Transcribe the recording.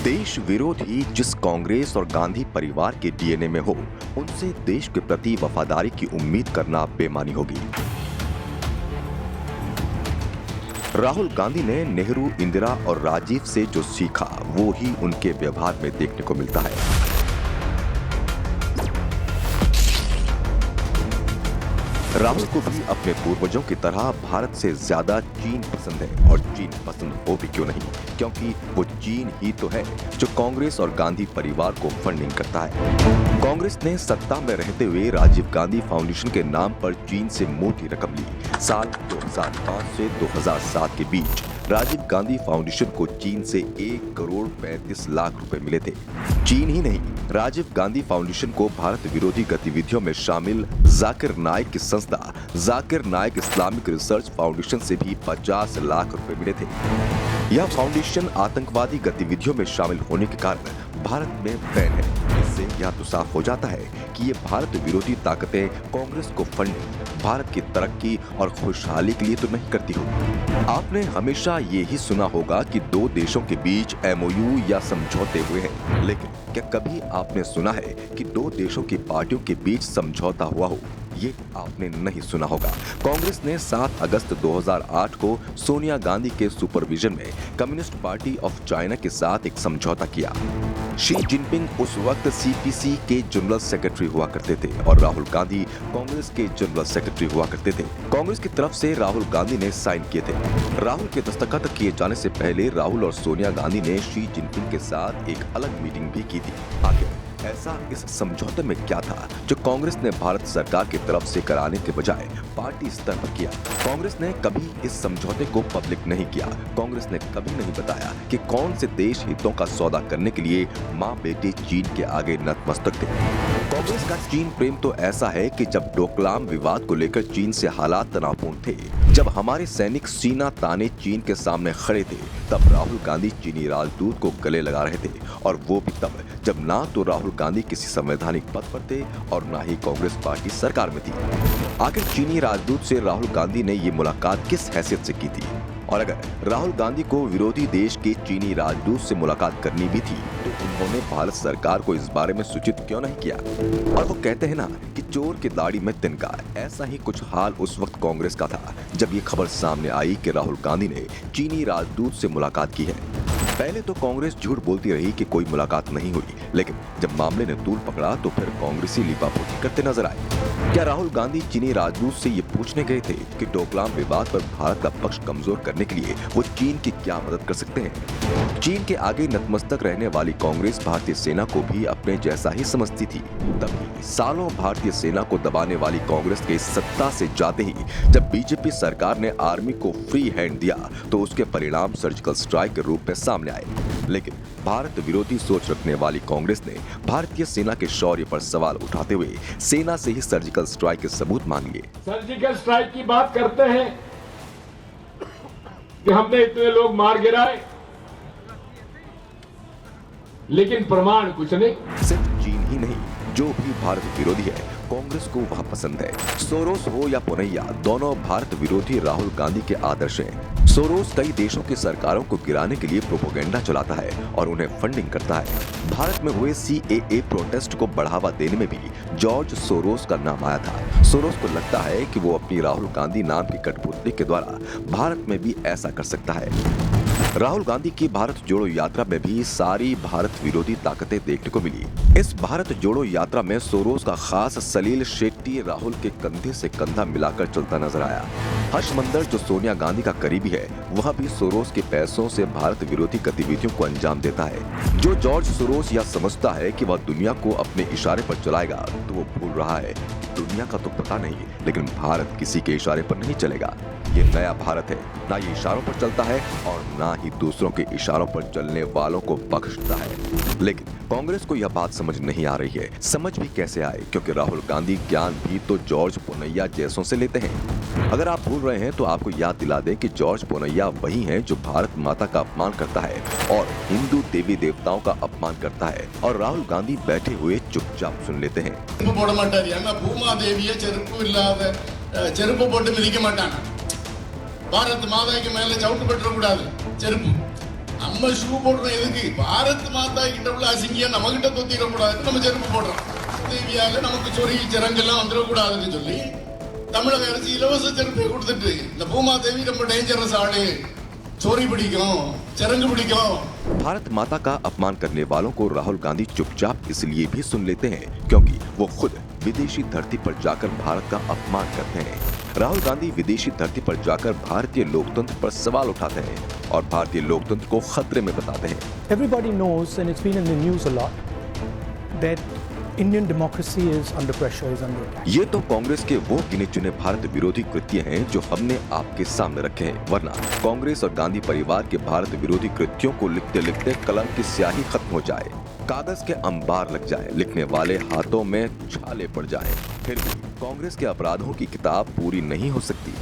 देश विरोधी जिस कांग्रेस और गांधी परिवार के डीएनए में हो, उनसे देश के प्रति वफादारी की उम्मीद करना बेमानी होगी। राहुल गांधी ने नेहरू, इंदिरा और राजीव से जो सीखा, वो ही उनके व्यवहार में देखने को मिलता है। राहुल को भी अपने पूर्वजों की तरह भारत से ज्यादा चीन पसंद है, और चीन पसंद हो भी क्यों नहीं, क्योंकि वो चीन ही तो है जो कांग्रेस और गांधी परिवार को फंडिंग करता है। कांग्रेस ने सत्ता में रहते हुए राजीव गांधी फाउंडेशन के नाम पर चीन से मोटी रकम ली। साल 2005 से 2007 के बीच राजीव गांधी फाउंडेशन को चीन से 1,35,00,000 रुपए मिले थे। चीन ही नहीं, राजीव गांधी फाउंडेशन को भारत विरोधी गतिविधियों में शामिल जाकिर नाइक की संस्था Zakir Naik Islamic research foundation से भी 50 लाख रुपए मिले थे। यह फाउंडेशन आतंकवादी गतिविधियों में शामिल होने के कारण भारत में बैन है। इससे यह तो साफ हो जाता है कि ये भारत विरोधी ताकतें कांग्रेस को फंडिंग भारत की तरक्की और खुशहाली के लिए तो नहीं करती होगी। आपने हमेशा ये ही सुना होगा कि दो देशों के बीच MOU या समझौते हुए हैं, लेकिन क्या कभी आपने सुना है कि दो देशों की पार्टियों के बीच समझौता हुआ हो? ये आपने नहीं सुना होगा। कांग्रेस ने 7 अगस्त 2008 को सोनिया गांधी के सुपरविजन में कम्युनिस्ट पार्टी ऑफ चाइना के साथ एक समझौता किया। शी जिनपिंग उस वक्त CPC के जनरल सेक्रेटरी हुआ करते थे और राहुल गांधी कांग्रेस के जनरल सेक्रेटरी हुआ करते थे। कांग्रेस की तरफ से राहुल गांधी ने साइन किए थे। राहुल के दस्तखत किए जाने से पहले राहुल और सोनिया गांधी ने शी जिनपिंग के साथ एक अलग मीटिंग भी की थी। आखिर ऐसा इस समझौते में क्या था जो कांग्रेस ने भारत सरकार की तरफ से कराने के बजाय पार्टी स्तर पर किया? कांग्रेस ने कभी इस समझौते को पब्लिक नहीं किया। कांग्रेस ने कभी नहीं बताया कि कौन से देश हितों का सौदा करने के लिए माँ बेटे चीन के आगे नतमस्तक थे। कांग्रेस का चीन प्रेम तो ऐसा है कि जब डोकलाम विवाद को लेकर चीन से हालात तनावपूर्ण थे, जब हमारे सैनिक सीना ताने चीन के सामने खड़े थे, तब राहुल गांधी चीनी राजदूत को गले लगा रहे थे, और वो भी तब जब ना तो राहुल गांधी किसी संवैधानिक पद पर थे और ना ही कांग्रेस पार्टी सरकार में थी। आखिर चीनी राजदूत से राहुल गांधी ने ये मुलाकात किस हैसियत से की थी? और अगर राहुल गांधी को विरोधी देश के चीनी राजदूत से मुलाकात करनी भी थी, तो उन्होंने भारत सरकार को इस बारे में सूचित क्यों नहीं किया? और वो कहते हैं ना कि चोर की दाढ़ी में तिनका, ऐसा ही कुछ हाल उस वक्त कांग्रेस का था जब ये खबर सामने आई कि राहुल गांधी ने चीनी राजदूत से मुलाकात की है। पहले तो कांग्रेस झूठ बोलती रही कि कोई मुलाकात नहीं हुई, लेकिन जब मामले ने तूल पकड़ा तो फिर कांग्रेसी लिपापोती करते नजर आए। क्या राहुल गांधी चीनी राजदूत से ये पूछने गए थे कि डोकलाम विवाद पर भारत का पक्ष कमजोर करने के लिए वो चीन की क्या मदद कर सकते हैं? चीन के आगे नतमस्तक रहने वाली कांग्रेस भारतीय सेना को भी अपने जैसा ही समझती थी। तभी सालों भारतीय सेना को दबाने वाली कांग्रेस के सत्ता से जाते ही जब बीजेपी सरकार ने आर्मी को फ्री हैंड दिया, तो उसके परिणाम सर्जिकल स्ट्राइक के रूप में सामने आए। लेकिन भारत विरोधी सोच रखने वाली कांग्रेस ने भारतीय सेना के शौर्य पर सवाल उठाते हुए सेना से ही सर्जिकल स्ट्राइक के सबूत मांग लिए। सर्जिकल स्ट्राइक की बात करते हैं कि हमने इतने लोग मार गिराए, लेकिन प्रमाण कुछ नहीं। सिर्फ चीन ही नहीं, जो भी भारत विरोधी है कांग्रेस को वह पसंद है। सोरोस हो या पुनैया, दोनों भारत विरोधी राहुल गांधी के आदर्श हैं। सोरोस कई देशों की सरकारों को गिराने के लिए प्रोपेगेंडा चलाता है और उन्हें फंडिंग करता है। भारत में हुए CAA प्रोटेस्ट को बढ़ावा देने में भी जॉर्ज सोरोस का नाम आया था। सोरोस को लगता है कि वो अपनी राहुल गांधी नाम की कठपुतली के द्वारा भारत में भी ऐसा कर सकता है। राहुल गांधी की भारत जोड़ो यात्रा में भी सारी भारत विरोधी ताकतें देखने को मिली। इस भारत जोड़ो यात्रा में सोरोस का खास सलील शेट्टी राहुल के कंधे से कंधा मिलाकर चलता नजर आया। हर्ष मंदर, जो सोनिया गांधी का करीबी है, वह भी सोरोस के पैसों से भारत विरोधी गतिविधियों को अंजाम देता है। जो जॉर्ज सोरोस यह समझता है कि वह दुनिया को अपने इशारे पर चलाएगा, तो वो भूल रहा है कि दुनिया का तो पता नहीं, लेकिन भारत किसी के इशारे पर नहीं चलेगा। ये नया भारत है, ना ये इशारों पर चलता है और ना ही दूसरों के इशारों पर चलने वालों को बख्शता है। लेकिन कांग्रेस को यह बात समझ नहीं आ रही है। समझ भी कैसे आए, क्योंकि राहुल गांधी ज्ञान भी तो जॉर्ज पुनैया जैसों से लेते हैं। अगर आप भूल रहे हैं तो आपको याद दिला दें कि जॉर्ज पुनैया वही हैं जो भारत माता का अपमान करता है और हिंदू देवी देवताओं का अपमान करता है, और राहुल गांधी बैठे हुए चुपचाप सुन लेते हैं। భారత మాతాకి మేల చౌటు పెట్టకూడదు చెరుపు நம்ம ஷூ போடுறோம் எதுக்கு? பாரத் மாதா கிட்ட உள்ள அசிங்கியா நம்ம கிட்ட தொத்திடக்கூடாது, நம்ம செருப்பு போடுறோம். தேவியால நமக்கு சொறி சிறங்கெல்லாம் வந்துடக்கூடாதுன்னு சொல்லி தமிழக அரசு இலவச செருப்பை கொடுத்துட்டு, இந்த பூமாதேவி ரொம்ப டேஞ்சரஸ் ஆளு, चोरी पिടിக்கும், चरंग पिടിக்கும். भारत माता का अपमान करने वालों को राहुल गांधी चुपचाप इसलिए भी सुन लेते हैं क्योंकि वो खुद विदेशी धरती पर जाकर भारत का अपमान करते हैं। राहुल गांधी विदेशी धरती पर जाकर भारतीय लोकतंत्र पर सवाल उठाते हैं और भारतीय लोकतंत्र को खतरे में बताते हैं। Everybody knows, and it's been in the news a lot, that Indian democracy is under pressure, is under attack. ये तो कांग्रेस के वो गिने चुने भारत विरोधी कृत्य हैं जो हमने आपके सामने रखे हैं, वरना कांग्रेस और गांधी परिवार के भारत विरोधी कृत्यों को लिखते लिखते कलम की स्याही खत्म हो जाए, कागज के अंबार लग जाए, लिखने वाले हाथों में छाले पड़ जाए, फिर भी कांग्रेस के अपराधों की किताब पूरी नहीं हो सकती।